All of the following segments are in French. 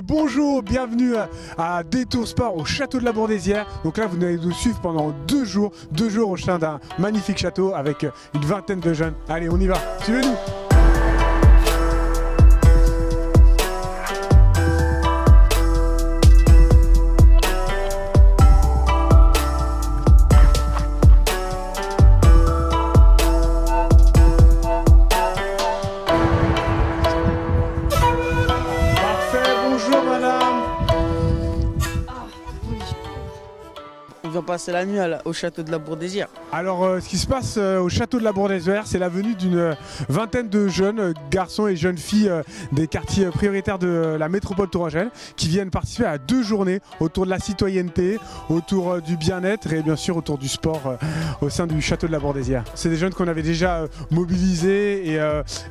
Bonjour, bienvenue à Détour Sport au château de la Bourdaissière. Donc là vous allez nous suivre pendant 2 jours au sein d'un magnifique château avec une vingtaine de jeunes. Allez, on y va, suivez-nous. On vient passer la nuit au château de la Bourdaissière. Alors ce qui se passe au château de la Bourdaissière, c'est la venue d'une vingtaine de jeunes garçons et jeunes filles des quartiers prioritaires de la métropole tourangelle qui viennent participer à 2 journées autour de la citoyenneté, autour du bien-être et bien sûr autour du sport au sein du château de la Bourdaissière. C'est des jeunes qu'on avait déjà mobilisés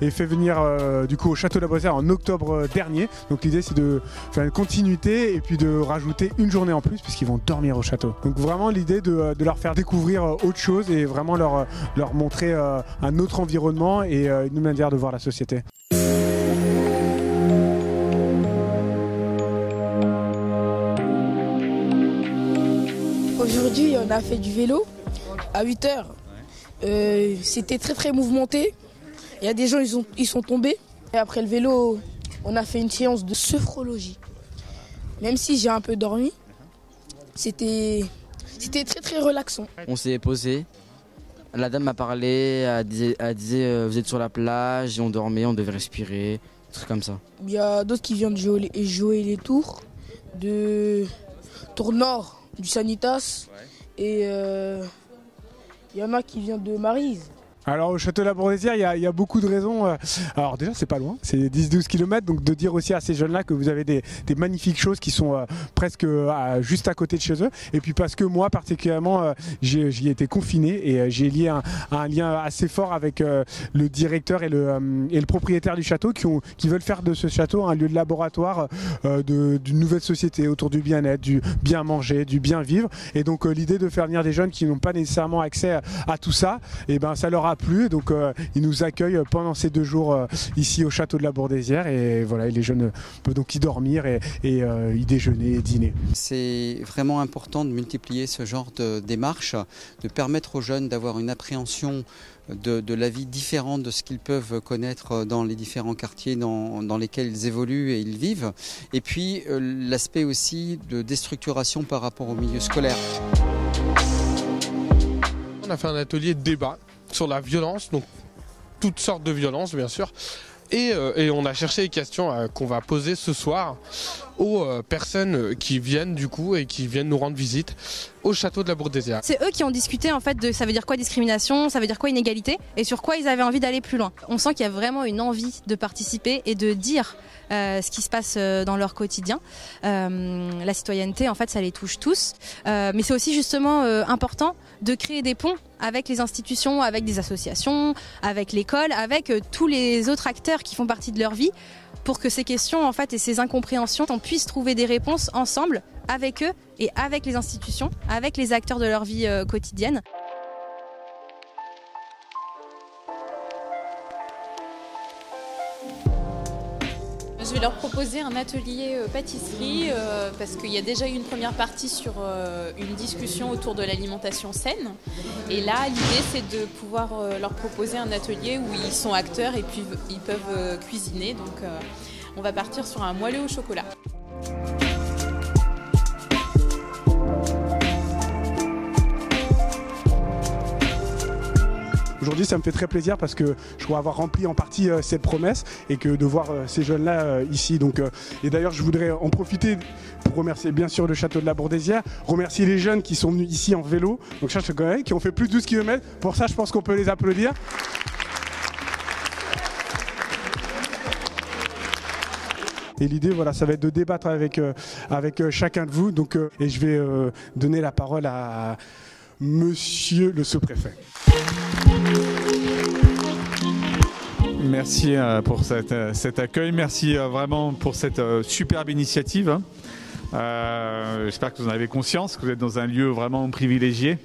et fait venir du coup au château de la Bourdaissière en octobre dernier. Donc l'idée c'est de faire une continuité et puis de rajouter une journée en plus puisqu'ils vont dormir au château. Donc vraiment l'idée de leur faire découvrir autre chose et vraiment leur montrer un autre environnement et une manière de voir la société. Aujourd'hui, on a fait du vélo à 8 h. C'était très mouvementé. Il y a des gens, ils sont tombés. Et après le vélo, on a fait une séance de sophrologie. Même si j'ai un peu dormi, c'était très relaxant. On s'est posé. La dame m'a parlé, elle disait vous êtes sur la plage, et on dormait, on devait respirer, des trucs comme ça. Il y a d'autres qui viennent jouer les tours de Tour Nord du Sanitas et il y en a qui viennent de Maryse. Alors au château de la Bourdaissière, il y a beaucoup de raisons. Alors déjà c'est pas loin, c'est 10-12 km, donc de dire aussi à ces jeunes-là que vous avez des magnifiques choses qui sont presque juste à côté de chez eux. Et puis parce que moi particulièrement, j'y ai été confiné et j'ai lié un lien assez fort avec le directeur et le propriétaire du château qui veulent faire de ce château un lieu de laboratoire d'une nouvelle société autour du bien-être, du bien manger, du bien vivre. Et donc l'idée de faire venir des jeunes qui n'ont pas nécessairement accès à tout ça, et ben ça leur a plu, donc ils nous accueillent pendant ces 2 jours ici au château de la Bourdaissière et voilà, les jeunes peuvent donc y dormir et y déjeuner et dîner. C'est vraiment important de multiplier ce genre de démarches, de permettre aux jeunes d'avoir une appréhension de la vie différente de ce qu'ils peuvent connaître dans les différents quartiers dans lesquels ils évoluent et ils vivent, et puis l'aspect aussi de déstructuration par rapport au milieu scolaire. On a fait un atelier de débat sur la violence, donc toutes sortes de violences bien sûr, et on a cherché les questions qu'on va poser ce soir aux personnes qui viennent du coup et qui viennent nous rendre visite au château de la Bourdaissière. C'est eux qui ont discuté en fait de ça veut dire quoi discrimination, ça veut dire quoi inégalité et sur quoi ils avaient envie d'aller plus loin. On sent qu'il y a vraiment une envie de participer et de dire ce qui se passe dans leur quotidien. La citoyenneté en fait ça les touche tous, mais c'est aussi justement important de créer des ponts avec les institutions, avec des associations, avec l'école, avec tous les autres acteurs qui font partie de leur vie, pour que ces questions en fait et ces incompréhensions, on puisse trouver des réponses ensemble avec eux et avec les institutions, avec les acteurs de leur vie quotidienne. Je vais leur proposer un atelier pâtisserie parce qu'il y a déjà eu une première partie sur une discussion autour de l'alimentation saine. Et là, l'idée, c'est de pouvoir leur proposer un atelier où ils sont acteurs et puis ils peuvent cuisiner. Donc, on va partir sur un moelleux au chocolat. Aujourd'hui ça me fait très plaisir parce que je crois avoir rempli en partie cette promesse et que de voir ces jeunes-là ici. Donc, et d'ailleurs je voudrais en profiter pour remercier bien sûr le château de la Bourdaissière, remercier les jeunes qui sont venus ici en vélo, donc ça je connais, qui ont fait plus de 12 km. Pour ça je pense qu'on peut les applaudir. Et l'idée, voilà, ça va être de débattre avec chacun de vous. Donc, et je vais donner la parole à Monsieur le sous-préfet. Merci pour cet accueil, merci vraiment pour cette superbe initiative. J'espère que vous en avez conscience, que vous êtes dans un lieu vraiment privilégié,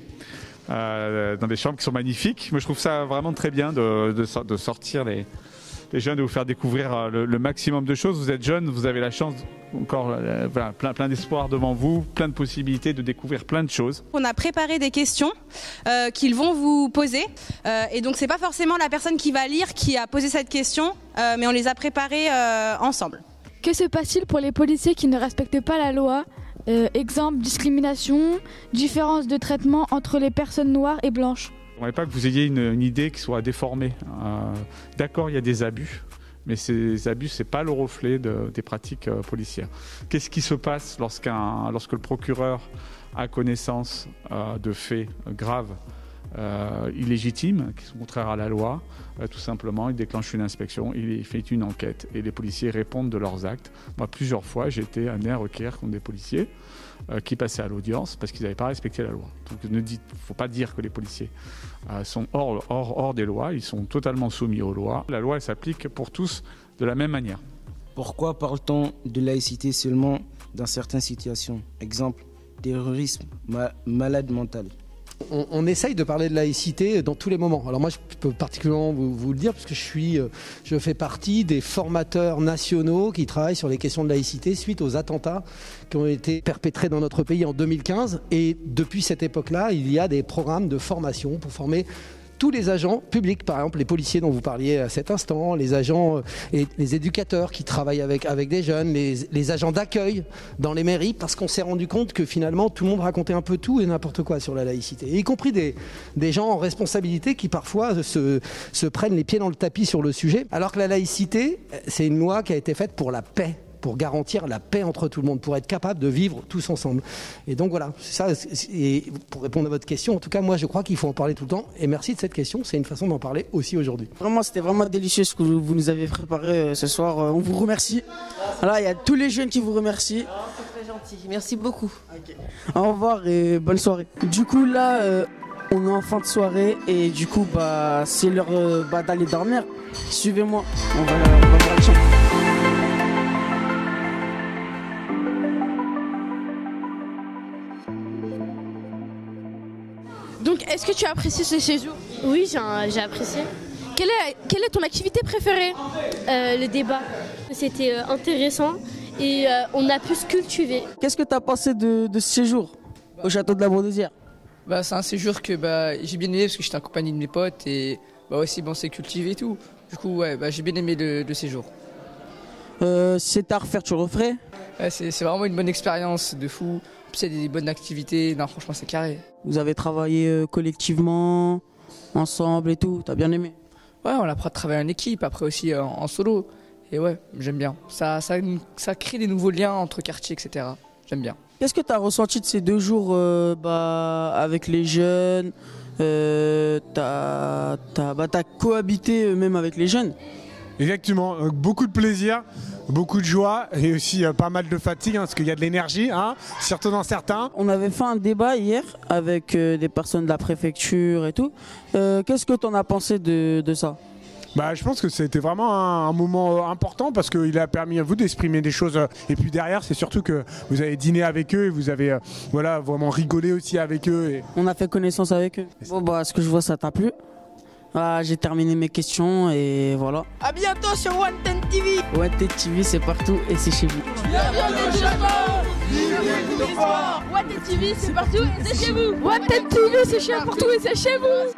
dans des chambres qui sont magnifiques. Mais je trouve ça vraiment très bien de sortir les jeunes, de vous faire découvrir le maximum de choses. Vous êtes jeunes, vous avez la chance, encore voilà, plein d'espoir devant vous, plein de possibilités de découvrir plein de choses. On a préparé des questions qu'ils vont vous poser. Et donc, c'est pas forcément la personne qui va lire qui a posé cette question, mais on les a préparées ensemble. Que se passe-t-il pour les policiers qui ne respectent pas la loi ? Exemple, discrimination, différence de traitement entre les personnes noires et blanches. Je ne voudrais pas que vous ayez une idée qui soit déformée. D'accord, il y a des abus, mais ces abus, ce n'est pas le reflet des pratiques policières. Qu'est-ce qui se passe lorsque le procureur a connaissance de faits graves, illégitimes, qui sont contraires à la loi? Tout simplement, il déclenche une inspection, il fait une enquête et les policiers répondent de leurs actes. Moi, plusieurs fois, j'ai été amené à requérir contre des policiers qui passaient à l'audience parce qu'ils n'avaient pas respecté la loi. Donc, il ne faut pas dire que les policiers sont hors des lois, ils sont totalement soumis aux lois. La loi, elle s'applique pour tous de la même manière. Pourquoi parle-t-on de laïcité seulement dans certaines situations? Exemple, terrorisme, malade mental. On essaye de parler de laïcité dans tous les moments. Alors moi, je peux particulièrement vous le dire parce que je fais partie des formateurs nationaux qui travaillent sur les questions de laïcité suite aux attentats qui ont été perpétrés dans notre pays en 2015. Et depuis cette époque-là, il y a des programmes de formation pour former tous les agents publics, par exemple les policiers dont vous parliez à cet instant, les agents et les éducateurs qui travaillent avec des jeunes, les agents d'accueil dans les mairies, parce qu'on s'est rendu compte que finalement tout le monde racontait un peu tout et n'importe quoi sur la laïcité, y compris des gens en responsabilité qui parfois se prennent les pieds dans le tapis sur le sujet, alors que la laïcité, c'est une loi qui a été faite pour la paix, pour garantir la paix entre tout le monde, pour être capable de vivre tous ensemble. Et donc voilà, c'est ça. Et pour répondre à votre question, en tout cas, moi je crois qu'il faut en parler tout le temps. Et merci de cette question, c'est une façon d'en parler aussi aujourd'hui. Vraiment, c'était vraiment délicieux ce que vous nous avez préparé ce soir. On vous remercie. Voilà, il y a tous les jeunes qui vous remercient. C'est très gentil, merci beaucoup. Okay. Au revoir et bonne soirée. Du coup là, on est en fin de soirée et du coup c'est l'heure d'aller dormir. Suivez-moi, on va voir le champ. Donc, est-ce que tu as apprécié ce séjour? Oui, j'ai apprécié. Quelle est ton activité préférée? Le débat. C'était intéressant et on a pu se cultiver. Qu'est-ce que tu as pensé de ce séjour au château de la Brodosière? C'est un séjour que j'ai bien aimé parce que j'étais en compagnie de mes potes et aussi on s'est cultivé et tout. Du coup, j'ai bien aimé le séjour. Si c'était à refaire, tu le referais? C'est vraiment une bonne expérience de fou. Puis il y a des bonnes activités. Non, franchement, c'est carré. Vous avez travaillé collectivement, ensemble et tout. T'as bien aimé? Ouais, on apprend à travailler en équipe, après aussi en solo. Et ouais, j'aime bien. Ça crée des nouveaux liens entre quartiers, etc. J'aime bien. Qu'est-ce que tu as ressenti de ces 2 jours avec les jeunes? T'as cohabité même avec les jeunes? Exactement, beaucoup de plaisir, beaucoup de joie et aussi pas mal de fatigue parce qu'il y a de l'énergie, surtout dans certains. On avait fait un débat hier avec des personnes de la préfecture et tout. Qu'est-ce que tu en as pensé de ça? Je pense que c'était vraiment un moment important parce qu'il a permis à vous d'exprimer des choses. Et puis derrière, c'est surtout que vous avez dîné avec eux et vous avez vraiment rigolé aussi avec eux. Et... On a fait connaissance avec eux. Bon, ce que je vois, ça t'a plu? J'ai terminé mes questions et voilà. A bientôt sur One Ten TV. One Ten TV, c'est partout et c'est chez vous. One Ten TV, c'est partout et c'est chez vous. One Ten TV, c'est partout et c'est chez vous.